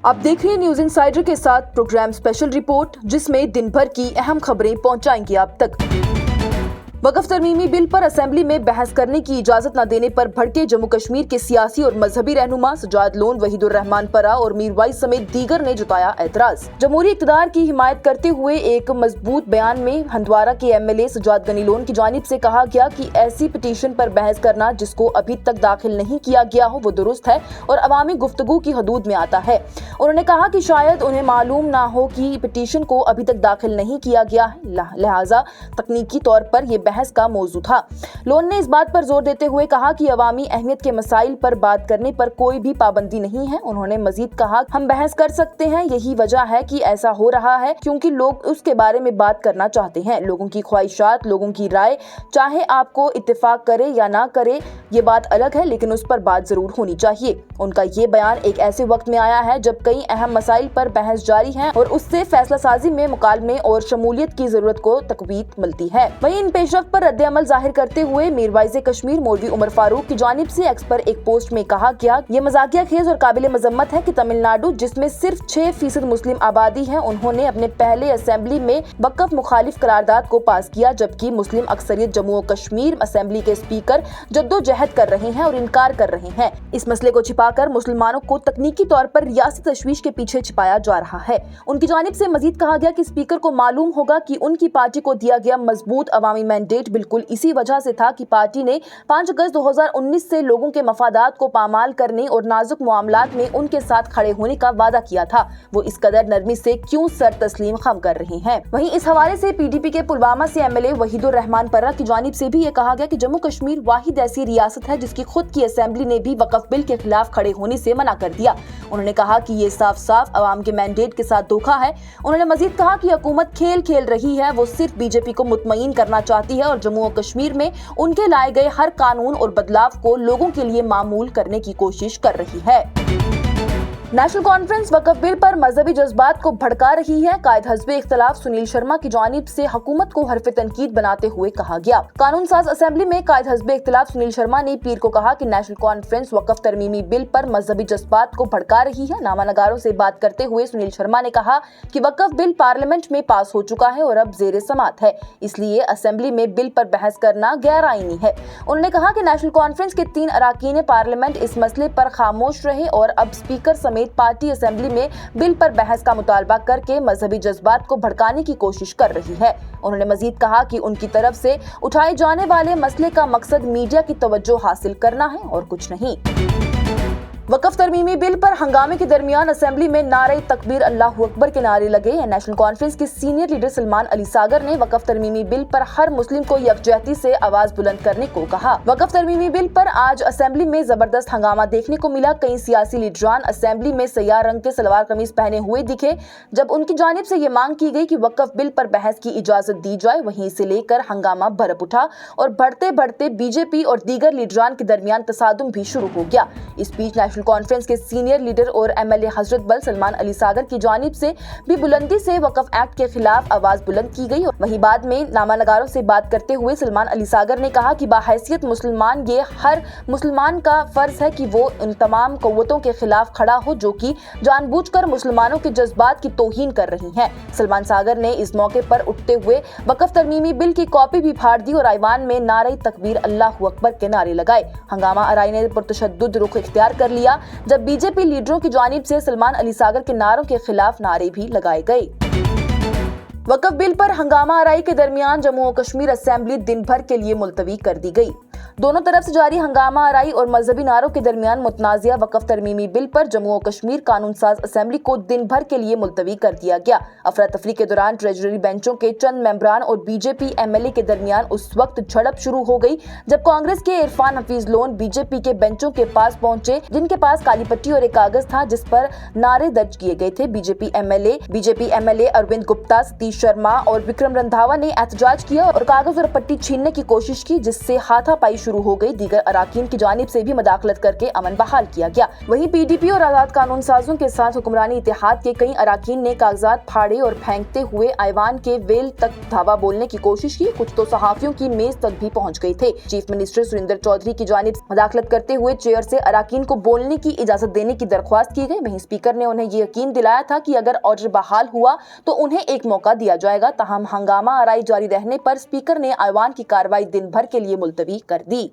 आप देख रहे हैं न्यूज इंसाइडर के साथ प्रोग्राम स्पेशल रिपोर्ट, जिसमें दिन भर की अहम खबरें पहुंचाएंगे आप तक। वक्फ तरमीमी बिल पर असेंबली में बहस करने की इजाजत न देने पर भड़के जम्मू कश्मीर के सियासी और मजहबी रहनुमा सजाद लोन, वहीदुर रहमान परा और मीर वाइस समेत दीगर ने जताया एतराज। जमहूरी इक़्तिदार की हिमायत करते हुए एक मजबूत बयान में हंदवारा के MLA सजाद गनी लोन की जानिब से कहा गया कि ऐसी पिटीशन पर बहस करना जिसको अभी तक दाखिल नहीं किया गया हो वो दुरुस्त है और अवामी गुफ्तगू की हदूद में आता है। उन्होंने कहा कि शायद उन्हें मालूम ना हो कि पिटीशन को अभी तक दाखिल नहीं किया गया है, लिहाजा तकनीकी तौर पर ये बहस का मौजू था। लोन ने इस बात पर जोर देते हुए कहा कि अवामी अहमियत के मसाइल पर बात करने पर कोई भी पाबंदी नहीं है। उन्होंने मजीद कहा, हम बहस कर सकते हैं, यही वजह है कि ऐसा हो रहा है क्योंकि लोग उसके बारे में बात करना चाहते हैं। लोगों की ख्वाहिशात, लोगों की राय, चाहे आपको इत्तेफाक करे या ना करे ये बात अलग है, लेकिन उस पर बात जरूर होनी चाहिए। उनका ये बयान एक ऐसे वक्त में आया है जब कई अहम मसाइल पर बहस जारी है और उससे फैसला साजी में मुकालमे और शमूलियत की जरूरत को तकवीत मिलती है। वहीं इन पेशरफ्त पर रद्द अमल जाहिर करते हुए मीर वाइज़ कश्मीर मौलवी उमर फारूक की जानिब से एक्स पर एक पोस्ट में कहा गया, ये मजाकिया खेज और काबिल मजम्मत है कि तमिलनाडु, जिसमें सिर्फ 6% मुस्लिम आबादी है, उन्होंने अपने पहले असेंबली में वक्फ मुखालिफ करारदाद को पास किया, जबकि मुस्लिम अक्सरियत जम्मू और कश्मीर असेंबली के स्पीकर जद्दोजहद कर रहे हैं और इनकार कर रहे हैं। इस मसले को छिपाकर मुसलमानों को तकनीकी तौर पर रियासी तशवीश के पीछे छिपाया जा रहा है। उनकी जानिब से मजीद कहा गया कि स्पीकर को मालूम होगा कि उनकी पार्टी को दिया गया मजबूत अवामी मैंडेट बिल्कुल इसी वजह से था कि पार्टी ने 5 अगस्त 2019 से लोगों के मफादात को पामाल करने और नाजुक मामलात में उनके साथ खड़े होने का वादा किया था। वो इस कदर नरमी से क्यों सर तस्लीम खम कर रहे हैं। वहीं इस हवाले से PDP के पुलवामा से MLA वहीदुर रहमान परा की जानिब से भी ये कहा गया कि जम्मू कश्मीर वाहिद ऐसी रियासत है जिसकी खुद की असेंबली ने भी वक्फ बिल के खिलाफ खड़े होने से मना कर दिया। उन्होंने कहा कि ये साफ साफ अवाम के मैंडेट के साथ धोखा है। उन्होंने मजीद कहा कि हुकूमत खेल खेल रही है, वो सिर्फ BJP को मुतमईन करना चाहती है और जम्मू और कश्मीर में उनके लाए गए हर कानून और बदलाव को लोगों के लिए मामूल करने की कोशिश कर रही है। नेशनल कॉन्फ्रेंस वक्फ बिल पर मजहबी जज्बात को भड़का रही है। कायद हज़्बे इख्तिलाफ सुनील शर्मा की जानिब से हुकूमत को हरफ तनकीद बनाते हुए कहा गया। कानून साज असेंबली में कायद हज़्बे इख्तिलाफ सुनील शर्मा ने पीर को कहा कि नेशनल कॉन्फ्रेंस वक्फ तरमीमी बिल पर मजहबी जज्बात को भड़का रही है। नामानगारों से बात करते हुए सुनील शर्मा ने कहा कि वक्फ बिल पार्लियामेंट में पास हो चुका है और अब जेर समात है, इसलिए असेंबली में बिल पर बहस करना गैर आईनी है। उन्होंने कहा कि नेशनल कॉन्फ्रेंस के 3 अरकान पार्लियामेंट इस मसले पर खामोश रहे और अब स्पीकर समेत पार्टी असेंबली में बिल पर बहस का मुतालबा करके मजहबी जज्बात को भड़काने की कोशिश कर रही है। उन्होंने मजीद कहा कि उनकी तरफ से उठाए जाने वाले मसले का मकसद मीडिया की तवज्जो हासिल करना है और कुछ नहीं। वक्फ तरमीमी बिल पर हंगामे के दरमियान असेंबली में नारे तकबीर अल्लाहू अकबर के नारे लगे। नेशनल कॉन्फ्रेंस के सीनियर लीडर सलमान अली सागर ने वक्फ तरमीमी बिल पर हर मुस्लिम को यकजहती से आवाज बुलंद करने को कहा। वक्फ तरमीमी बिल पर आज असेंबली में जबरदस्त हंगामा देखने को मिला। कई सियासी लीडरान असेंबली में सयाह रंग के सलवार कमीज पहने हुए दिखे। जब उनकी जानिब से ये मांग की गई कि वक्फ बिल पर बहस की इजाजत दी जाए, वहीं से लेकर हंगामा भड़क उठा और बढ़ते बढ़ते BJP और दीगर लीडरान के दरमियान तसादुम भी शुरू हो गया। इस बीच नेशनल कॉन्फ्रेंस के सीनियर लीडर और MLA हजरत बल सलमान अली सागर की जानिब से भी बुलंदी से वक्फ एक्ट के खिलाफ आवाज बुलंद की गई। वहीं बाद में नामानगारों से बात करते हुए सलमान अली सागर ने कहा कि बाहैसियत मुसलमान ये हर मुसलमान का फर्ज है कि वो उन तमाम कव्वतों के खिलाफ खड़ा हो जो कि जानबूझकर मुसलमानों के जज्बात की तौहीन कर रही हैं। सलमान सागर ने इस मौके पर उठते हुए वक्फ तरमीमी बिल की कॉपी भी फाड़ दी और ऐवान में नारे तकबीर अल्लाहू अकबर के नारे लगाए। हंगामा आराई ने पुरतशद्दुद रुख इख्तियार कर लिया जब BJP लीडरों की जानिब से सलमान अली सागर के नारों के खिलाफ नारे भी लगाए गए। वक्फ बिल पर हंगामा आराई के दरमियान जम्मू और कश्मीर असेंबली दिन भर के लिए मुलतवी कर दी गई। दोनों तरफ से जारी हंगामा आराई और मजहबी नारों के दरमियान मुतनाज़िया वक्फ तरमीमी बिल पर जम्मू और कश्मीर कानून साज असेंबली को दिन भर के लिए मुलतवी कर दिया गया। अफरा तफरी के दौरान ट्रेजरी बेंचों के चंद मेंबरान और BJP MLA के दरमियान उस वक्त झड़प शुरू हो गई जब कांग्रेस के इरफान हफीज लोन BJP के बेंचों के पास पहुंचे, जिनके पास काली पट्टी और एक कागज था जिस पर नारे दर्ज किए गए थे। BJP MLA अरविंद गुप्ता, सतीश शर्मा और विक्रम रंधावा ने एहतजाज किया और कागज और पट्टी छीनने की कोशिश की, जिससे हाथापाई शुरू हो गई। दीगर अराकीन की जानिब से भी मदाखलत करके अमन बहाल किया गया। वहीं PDP और आजाद कानून साजों के साथ हुक्मरानी इत्तेहाद के कई अराकीन ने कागजात फाड़े और फेंकते हुए ऐवान के वेल तक धावा बोलने की कोशिश की। कुछ तो सहाफियों की मेज तक भी पहुंच गए थे। चीफ मिनिस्टर सुरेंद्र चौधरी की जानिब मदाखलत करते हुए चेयर से अराकीन को बोलने की इजाजत देने की दरख्वास्त की गई। वहीं स्पीकर ने उन्हें यकीन दिलाया था कि अगर ऑर्डर बहाल हुआ तो उन्हें एक मौका दिया जाएगा। ताहम हंगामा आराई जारी रहने पर स्पीकर ने ऐवान की कार्रवाई दिन भर के लिए मुलतवी कर दी।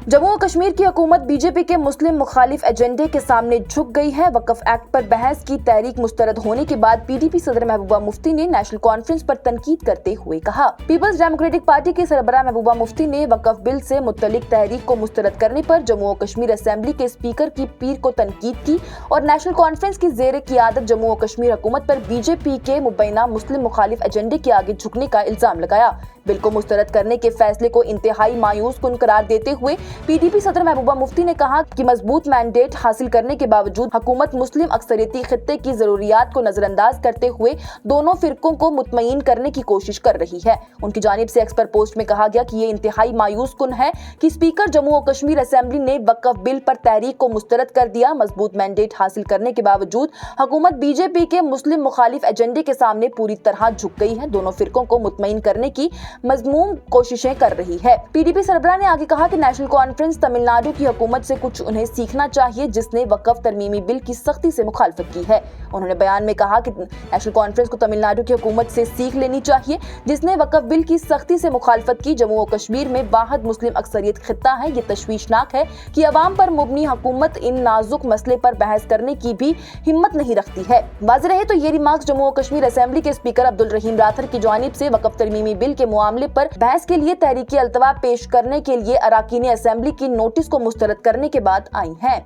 जम्मू और कश्मीर की हुकूमत बीजेपी के मुस्लिम मुखालिफ एजेंडे के सामने झुक गई है। वक्फ एक्ट पर बहस की तहरीक मुस्तरद होने के बाद PDP सदर महबूबा मुफ्ती ने नेशनल कॉन्फ्रेंस पर तनकीद करते हुए कहा, पीपल्स डेमोक्रेटिक पार्टी की सरबराह महबूबा मुफ्ती ने वक्फ बिल से मुतल्लिक तहरीक को मुस्तरद करने पर जम्मू और कश्मीर असेंबली के स्पीकर की पीर को तनकीद की और नेशनल कॉन्फ्रेंस की जेर क़ियादत जम्मू और कश्मीर हुकूमत पर बीजेपी के मुबैना मुस्लिम मुखालिफ एजेंडे के आगे झुकने का इल्जाम लगाया। बिल को मुस्तरद करने के फैसले को इंतहाई मायूस कुन करार देते हुए PDP सदर महबूबा मुफ्ती ने कहा कि मजबूत मैंडेट हासिल करने के बावजूद हुकूमत मुस्लिम अक्सरियती खित्ते की जरूरियात को नजरअंदाज करते हुए दोनों फिरकों को मुतमईन करने की कोशिश कर रही है। उनकी जानिब से एक्स पर पोस्ट में कहा गया कि ये इंतहाई मायूस कुन है कि स्पीकर जम्मू और कश्मीर असेंबली ने वक्फ बिल पर तहरीक को मुस्तरद कर दिया। मजबूत मैंडेट हासिल करने के बावजूद हुकूमत बीजेपी के मुस्लिम मुखालिफ एजेंडे के सामने पूरी तरह झुक गई है। दोनों फिरकों को मुतमईन करने की मजमूम कोशिशें कर रही है। PDP सरबराह ने आगे कहा कि नेशनल कॉन्फ्रेंस तमिलनाडु की हुकूमत से कुछ उन्हें सीखना चाहिए, जिसने वक्फ तरमीमी बिल की सख्ती से मुखालफत की है। उन्होंने बयान में कहा कि नेशनल कॉन्फ्रेंस को तमिलनाडु की हुकूमत से सीख लेनी चाहिए, जिसने वक्फ बिल की सख्ती से मुखालफत की। जम्मू और कश्मीर में वाहिद मुस्लिम अक्सरियत खित्ता है। ये तशवीशनाक है कि अवाम पर मुबनी हुकूमत इन नाजुक मसले पर बहस करने की भी हिम्मत नहीं रखती है। वाज़ेह रहे तो ये रिमार्क्स जम्मू और कश्मीर असेंबली के स्पीकर अब्दुल रहीम राथर की जानिब से वक्फ तरमीमी बिल के मामले पर बहस के लिए तहरीकी अल्तवा पेश करने के लिए अराकीन असेंबली की नोटिस को मुस्तरद करने के बाद आई हैं।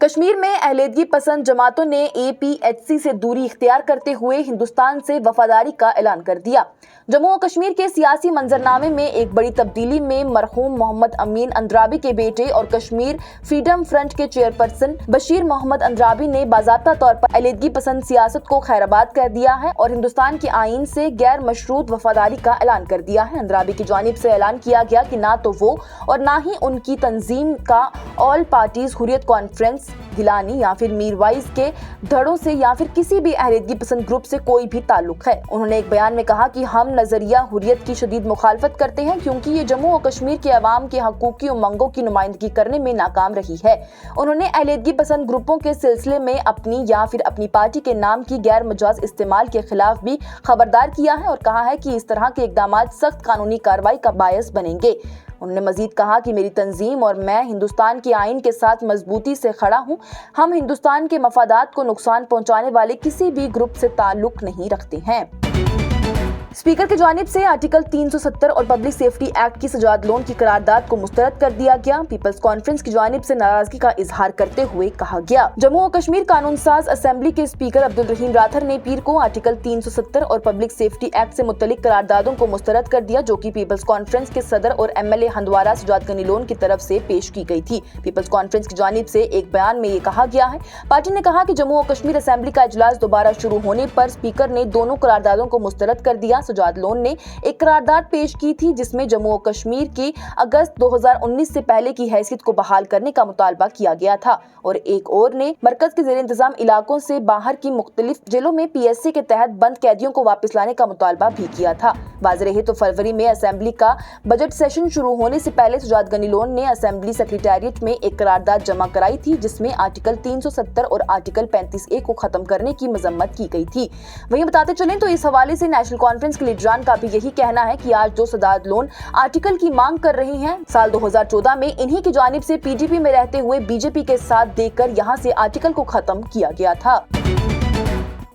कश्मीर में अहलेदगी पसंद जमातों ने APHC से दूरी इख्तियार करते हुए हिंदुस्तान से वफादारी का ऐलान कर दिया। जम्मू और कश्मीर के सियासी मंजरनामे में एक बड़ी तब्दीली में मरहूम मोहम्मद अमीन अंद्राबी के बेटे और कश्मीर फ्रीडम फ्रंट के चेयरपर्सन बशीर मोहम्मद अंद्राबी ने बाज़ाब्ता तौर पर अहलेदगी पसंद सियासत को खैराबाद कर दिया है और हिंदुस्तान के आईन से गैर मशरूत वफादारी का ऐलान कर दिया है। अंद्राबी की जानिब से ऐलान किया गया कि ना तो वो और ना ही उनकी तंजीम का all parties Hurriyat conference, Geelani या फिर मीरवाइज के धड़ों से या फिर किसी भी अहलेदगी पसंद ग्रुप से कोई भी ताल्लुक है। उन्होंने एक बयान में कहा कि हम नजरिया हुर्रियत की शदीद मुखालफत करते हैं क्योंकि ये जम्मू और कश्मीर के अवाम के हकूकी उमंगों की नुमाइंदगी करने में नाकाम रही है। उन्होंने अहलेदगी पसंद ग्रुपों के सिलसिले में अपनी या फिर अपनी पार्टी के नाम की गैर मजाज इस्तेमाल के खिलाफ भी खबरदार किया है और कहा है कि इस तरह के इकदाम सख्त कानूनी कार्रवाई का बायस बनेंगे। उन्होंने मजीद कहा कि मेरी तंजीम और मैं हिंदुस्तान के आइन के साथ मजबूती से खड़ा हूँ। हम हिंदुस्तान के मफादात को नुकसान पहुँचाने वाले किसी भी ग्रुप से ताल्लुक नहीं रखते हैं। स्पीकर की जानिब से आर्टिकल 370 और पब्लिक सेफ्टी एक्ट की सजाद लोन की करारदाद को मुस्तरद कर दिया गया। पीपल्स कॉन्फ्रेंस की जानिब से नाराजगी का इजहार करते हुए कहा गया। जम्मू और कश्मीर कानून साज असेंबली के स्पीकर अब्दुल रहीम राथर ने पीर को आर्टिकल 370 और पब्लिक सेफ्टी एक्ट से मुतल्लिक करारदादों को मुस्तरद कर दिया, जो कि पीपल्स कॉन्फ्रेंस के सदर और MLA हंदवारा सजाद गनी लोन की तरफ से पेश की गई थी। पीपल्स कॉन्फ्रेंस की जानिब से एक बयान में ये कहा गया है, पार्टी ने कहा कि जम्मू और कश्मीर असेंबली का इजलास दोबारा शुरू होने पर स्पीकर ने दोनों करारदादों को मुस्तरद कर दिया। सजाद लोन ने एक करारदाद पेश की थी जिसमें जम्मू और कश्मीर की अगस्त 2019 से पहले की हैसियत को बहाल करने का मुतालबा किया गया था और एक और ने मरकज के ज़ेर इंतजाम इलाकों से बाहर की मुख्तलिफ जेलों में PSC के तहत बंद कैदियों को वापस लाने का मुतालबा भी किया था। वाज़ेह रहे तो फरवरी में असेंबली का बजट सेशन शुरू होने से पहले सजाद गनी लोन ने असेंबली सेक्रेटेरिएट में एक करारदाद जमा कराई थी जिसमें आर्टिकल 370 और आर्टिकल 35A को खत्म करने की मजम्मत की गई थी। वहीं बताते चलें तो इस हवाले से नेशनल कॉन्फ्रेंस के लीडरान का भी यही कहना है कि आज जो सजाद लोन आर्टिकल की मांग कर रहे हैं, साल 2014 में इन्हीं की जानिब से PDP में रहते हुए BJP के साथ देकर यहां से आर्टिकल को खत्म किया गया था।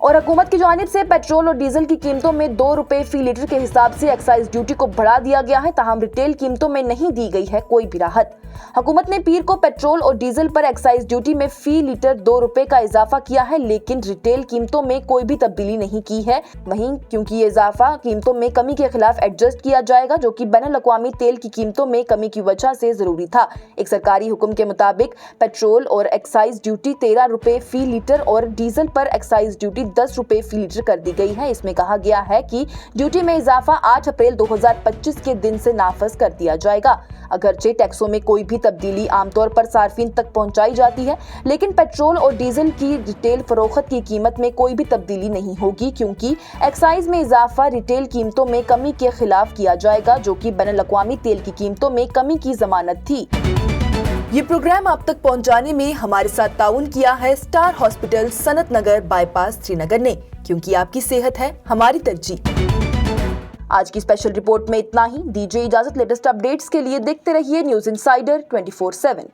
और हुकूमत की जानिब से पेट्रोल और डीजल की कीमतों में 2 रुपए फी लीटर के हिसाब से एक्साइज ड्यूटी को बढ़ा दिया गया है, ताहम रिटेल कीमतों में नहीं दी गई है कोई भी राहत। हुकूमत ने पीर को पेट्रोल और डीजल पर एक्साइज ड्यूटी में फी लीटर 2 रुपए का इजाफा किया है, लेकिन रिटेल कीमतों में कोई भी तब्दीली नहीं की है। वहीं क्योंकि ये इजाफा कीमतों में कमी के खिलाफ एडजस्ट किया जाएगा, जो कि बैनुल अक़वामी तेल की कीमतों में कमी की वजह से जरूरी था। एक सरकारी हुक्म के मुताबिक पेट्रोल और एक्साइज ड्यूटी 13 रुपए फी लीटर और डीजल पर एक्साइज ड्यूटी 10 रुपए फी लीटर कर दी गई है। इसमें कहा गया है कि ड्यूटी में इजाफा 8 अप्रैल 2025 के दिन से नाफज कर दिया जाएगा। अगरचे टैक्सों में कोई भी तब्दीली आमतौर पर सार्फिन तक पहुंचाई जाती है, लेकिन पेट्रोल और डीजल की रिटेल फरोख्त की कीमत में कोई भी तब्दीली नहीं होगी, क्योंकि एक्साइज में इजाफा रिटेल कीमतों में कमी के खिलाफ किया जाएगा, जो कि बैनुल-अक़वामी तेल की कीमतों में कमी की जमानत थी। ये प्रोग्राम आप तक पहुंचाने में हमारे साथ ताउन किया है स्टार हॉस्पिटल सनत नगर बाईपास श्रीनगर ने, क्योंकि आपकी सेहत है हमारी तरजीह। आज की स्पेशल रिपोर्ट में इतना ही। दीजिए इजाजत। लेटेस्ट अपडेट्स के लिए देखते रहिए न्यूज़ इनसाइडर 24/7।